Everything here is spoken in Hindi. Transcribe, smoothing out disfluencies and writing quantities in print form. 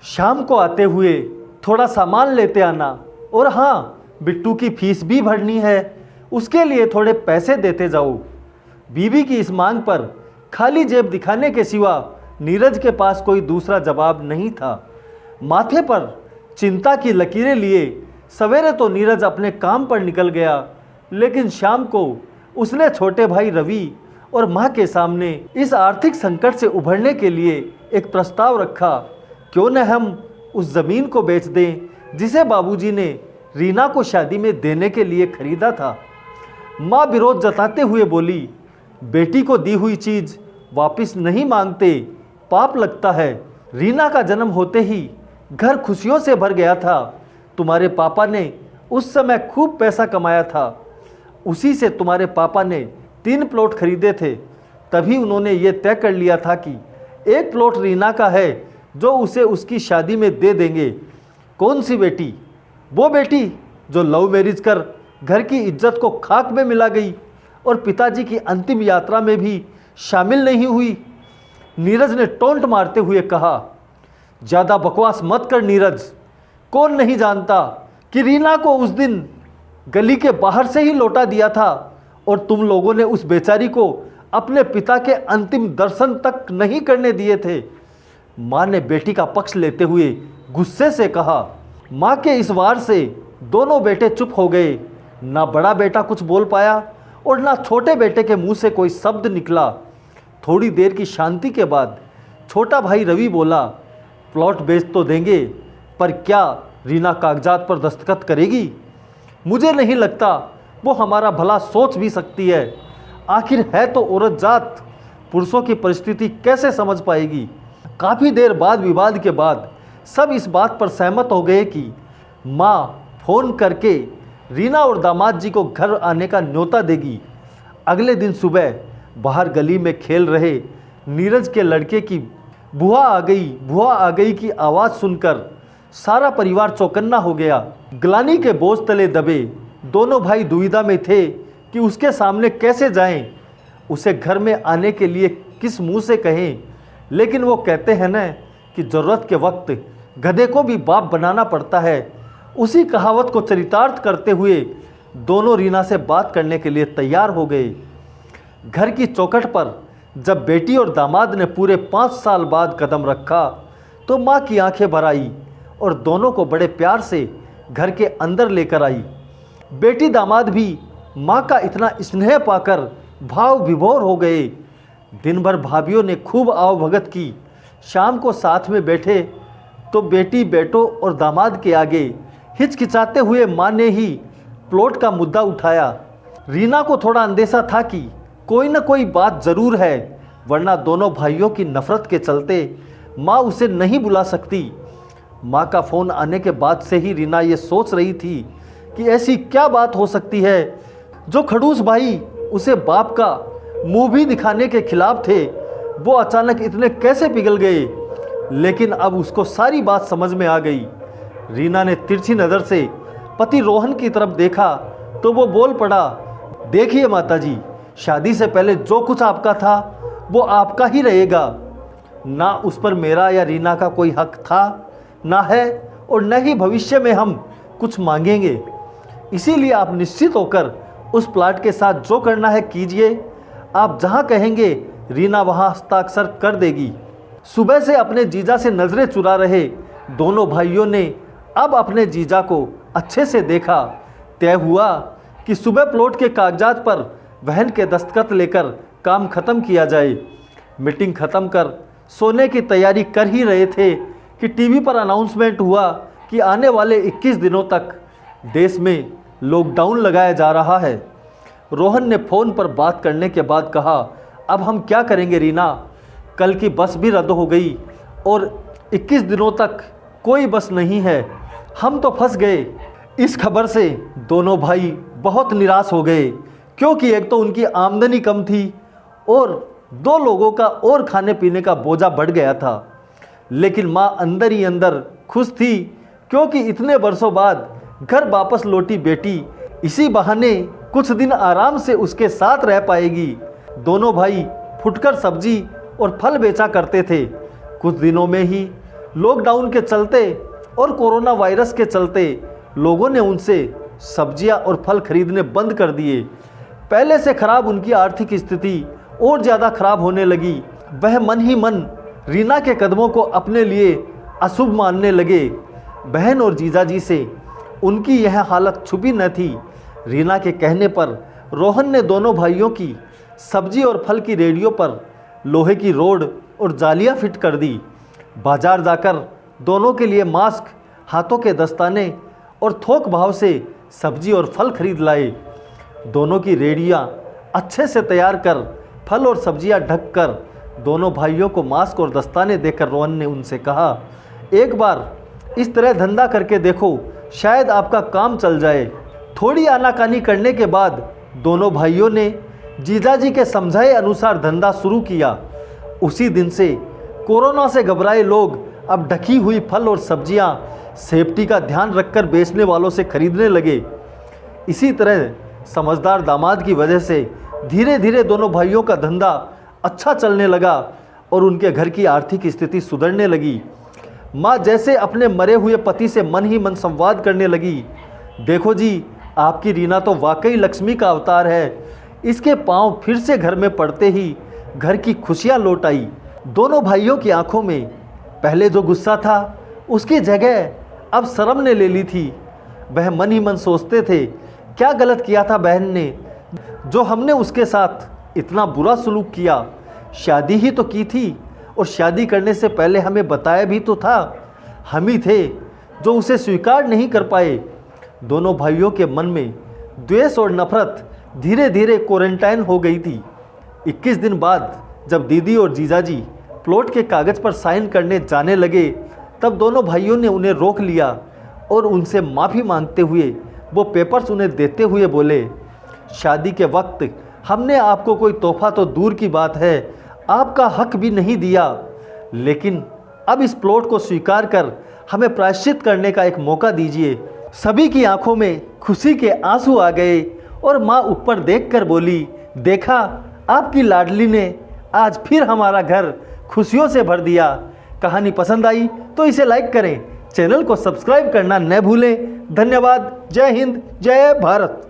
शाम को आते हुए थोड़ा सामान लेते आना, और हाँ, बिट्टू की फीस भी भरनी है, उसके लिए थोड़े पैसे देते जाओ। बीवी की इस मांग पर खाली जेब दिखाने के सिवा नीरज के पास कोई दूसरा जवाब नहीं था। माथे पर चिंता की लकीरें लिए सवेरे तो नीरज अपने काम पर निकल गया, लेकिन शाम को उसने छोटे भाई रवि और माँ के सामने इस आर्थिक संकट से उभरने के लिए एक प्रस्ताव रखा। क्यों न हम उस ज़मीन को बेच दें जिसे बाबूजी ने रीना को शादी में देने के लिए खरीदा था। माँ विरोध जताते हुए बोली, बेटी को दी हुई चीज़ वापस नहीं मांगते, पाप लगता है। रीना का जन्म होते ही घर खुशियों से भर गया था। तुम्हारे पापा ने उस समय खूब पैसा कमाया था, उसी से तुम्हारे पापा ने 3 प्लॉट खरीदे थे। तभी उन्होंने ये तय कर लिया था कि एक प्लॉट रीना का है जो उसे उसकी शादी में दे देंगे। कौन सी बेटी? वो बेटी जो लव मैरिज कर घर की इज्जत को खाक में मिला गई और पिताजी की अंतिम यात्रा में भी शामिल नहीं हुई। नीरज ने टोंट मारते हुए कहा, ज़्यादा बकवास मत कर नीरज। कौन नहीं जानता कि रीना को उस दिन गली के बाहर से ही लौटा दिया था और तुम लोगों ने उस बेचारी को अपने पिता के अंतिम दर्शन तक नहीं करने दिए थे। माँ ने बेटी का पक्ष लेते हुए गुस्से से कहा। माँ के इस वार से दोनों बेटे चुप हो गए। ना बड़ा बेटा कुछ बोल पाया और ना छोटे बेटे के मुंह से कोई शब्द निकला। थोड़ी देर की शांति के बाद छोटा भाई रवि बोला, प्लॉट बेच तो देंगे, पर क्या रीना कागजात पर दस्तखत करेगी? मुझे नहीं लगता वो हमारा भला सोच भी सकती है। आखिर है तो औरत जात, पुरुषों की परिस्थिति कैसे समझ पाएगी? काफ़ी देर बाद विवाद के बाद सब इस बात पर सहमत हो गए कि माँ फ़ोन करके रीना और दामाद जी को घर आने का न्योता देगी। अगले दिन सुबह बाहर गली में खेल रहे नीरज के लड़के की बुआ आ गई की आवाज़ सुनकर सारा परिवार चौकन्ना हो गया। ग्लानि के बोझ तले दबे दोनों भाई दुविधा में थे कि उसके सामने कैसे जाएं, उसे घर में आने के लिए किस मुंह से कहें। लेकिन वो कहते हैं न कि ज़रूरत के वक्त गधे को भी बाप बनाना पड़ता है। उसी कहावत को चरितार्थ करते हुए दोनों रीना से बात करने के लिए तैयार हो गए। घर की चौखट पर जब बेटी और दामाद ने पूरे 5 साल बाद कदम रखा तो माँ की आंखें भर आई और दोनों को बड़े प्यार से घर के अंदर लेकर आई। बेटी दामाद भी माँ का इतना स्नेह पाकर भाव विभोर हो गए। दिन भर भाभीियों ने खूब आवभगत की। शाम को साथ में बैठे तो बेटी बेटों और दामाद के आगे हिचकिचाते हुए माँ ने ही प्लॉट का मुद्दा उठाया। रीना को थोड़ा अंदेशा था कि कोई न कोई बात ज़रूर है, वरना दोनों भाइयों की नफ़रत के चलते माँ उसे नहीं बुला सकती। माँ का फ़ोन आने के बाद से ही रीना ये सोच रही थी कि ऐसी क्या बात हो सकती है जो खड़ूस भाई उसे बाप का मुंह भी दिखाने के खिलाफ थे, वो अचानक इतने कैसे पिघल गए। लेकिन अब उसको सारी बात समझ में आ गई। रीना ने तिरछी नज़र से पति रोहन की तरफ देखा तो वो बोल पड़ा, देखिए माताजी, शादी से पहले जो कुछ आपका था वो आपका ही रहेगा। ना उस पर मेरा या रीना का कोई हक था, ना है, और न ही भविष्य में हम कुछ मांगेंगे। इसीलिए आप निश्चित होकर उस प्लाट के साथ जो करना है कीजिए। आप जहां कहेंगे रीना वहां हस्ताक्षर कर देगी। सुबह से अपने जीजा से नज़रें चुरा रहे दोनों भाइयों ने अब अपने जीजा को अच्छे से देखा। तय हुआ कि सुबह प्लॉट के कागजात पर बहन के दस्तखत लेकर काम खत्म किया जाए। मीटिंग खत्म कर सोने की तैयारी कर ही रहे थे कि टीवी पर अनाउंसमेंट हुआ कि आने वाले 21 दिनों तक देश में लॉकडाउन लगाया जा रहा है। रोहन ने फ़ोन पर बात करने के बाद कहा, अब हम क्या करेंगे रीना? कल की बस भी रद्द हो गई और 21 दिनों तक कोई बस नहीं है। हम तो फंस गए। इस खबर से दोनों भाई बहुत निराश हो गए, क्योंकि एक तो उनकी आमदनी कम थी और 2 लोगों का और खाने पीने का बोझा बढ़ गया था। लेकिन माँ अंदर ही अंदर खुश थी, क्योंकि इतने वर्षों बाद घर वापस लौटी बेटी इसी बहाने कुछ दिन आराम से उसके साथ रह पाएगी। दोनों भाई फुटकर सब्जी और फल बेचा करते थे। कुछ दिनों में ही लॉकडाउन के चलते और कोरोना वायरस के चलते लोगों ने उनसे सब्जियां और फल खरीदने बंद कर दिए। पहले से खराब उनकी आर्थिक स्थिति और ज़्यादा खराब होने लगी। वह मन ही मन रीना के कदमों को अपने लिए अशुभ मानने लगे। बहन और जीजाजी से उनकी यह हालत छुपी न थी। रीना के कहने पर रोहन ने दोनों भाइयों की सब्जी और फल की रेडियो पर लोहे की रोड और जालियां फिट कर दी। बाजार जाकर दोनों के लिए मास्क, हाथों के दस्ताने और थोक भाव से सब्जी और फल खरीद लाए। दोनों की रेडियां अच्छे से तैयार कर फल और सब्जियां ढक कर दोनों भाइयों को मास्क और दस्ताने देकर रोहन ने उनसे कहा, एक बार इस तरह धंधा करके देखो, शायद आपका काम चल जाए। थोड़ी आनाकानी करने के बाद दोनों भाइयों ने जीजाजी के समझाए अनुसार धंधा शुरू किया। उसी दिन से कोरोना से घबराए लोग अब ढकी हुई फल और सब्जियां सेफ्टी का ध्यान रखकर बेचने वालों से खरीदने लगे। इसी तरह समझदार दामाद की वजह से धीरे धीरे दोनों भाइयों का धंधा अच्छा चलने लगा और उनके घर की आर्थिक स्थिति सुधरने लगी। माँ जैसे अपने मरे हुए पति से मन ही मन संवाद करने लगी, देखो जी, आपकी रीना तो वाकई लक्ष्मी का अवतार है। इसके पांव फिर से घर में पड़ते ही घर की खुशियाँ लौट आई। दोनों भाइयों की आंखों में पहले जो गुस्सा था उसकी जगह अब शर्म ने ले ली थी। वह मन ही मन सोचते थे, क्या गलत किया था बहन ने जो हमने उसके साथ इतना बुरा सलूक किया। शादी ही तो की थी और शादी करने से पहले हमें बताया भी तो था। हम ही थे जो उसे स्वीकार नहीं कर पाए। दोनों भाइयों के मन में द्वेष और नफरत धीरे धीरे क्वारंटाइन हो गई थी। 21 दिन बाद जब दीदी और जीजाजी प्लॉट के कागज़ पर साइन करने जाने लगे, तब दोनों भाइयों ने उन्हें रोक लिया और उनसे माफ़ी मांगते हुए वो पेपर्स उन्हें देते हुए बोले, शादी के वक्त हमने आपको कोई तोहफा तो दूर की बात है, आपका हक भी नहीं दिया, लेकिन अब इस प्लॉट को स्वीकार कर हमें प्रायश्चित करने का एक मौका दीजिए। सभी की आंखों में खुशी के आंसू आ गए और माँ ऊपर देखकर बोली, देखा, आपकी लाडली ने आज फिर हमारा घर खुशियों से भर दिया। कहानी पसंद आई तो इसे लाइक करें, चैनल को सब्सक्राइब करना न भूलें। धन्यवाद। जय हिंद, जय भारत।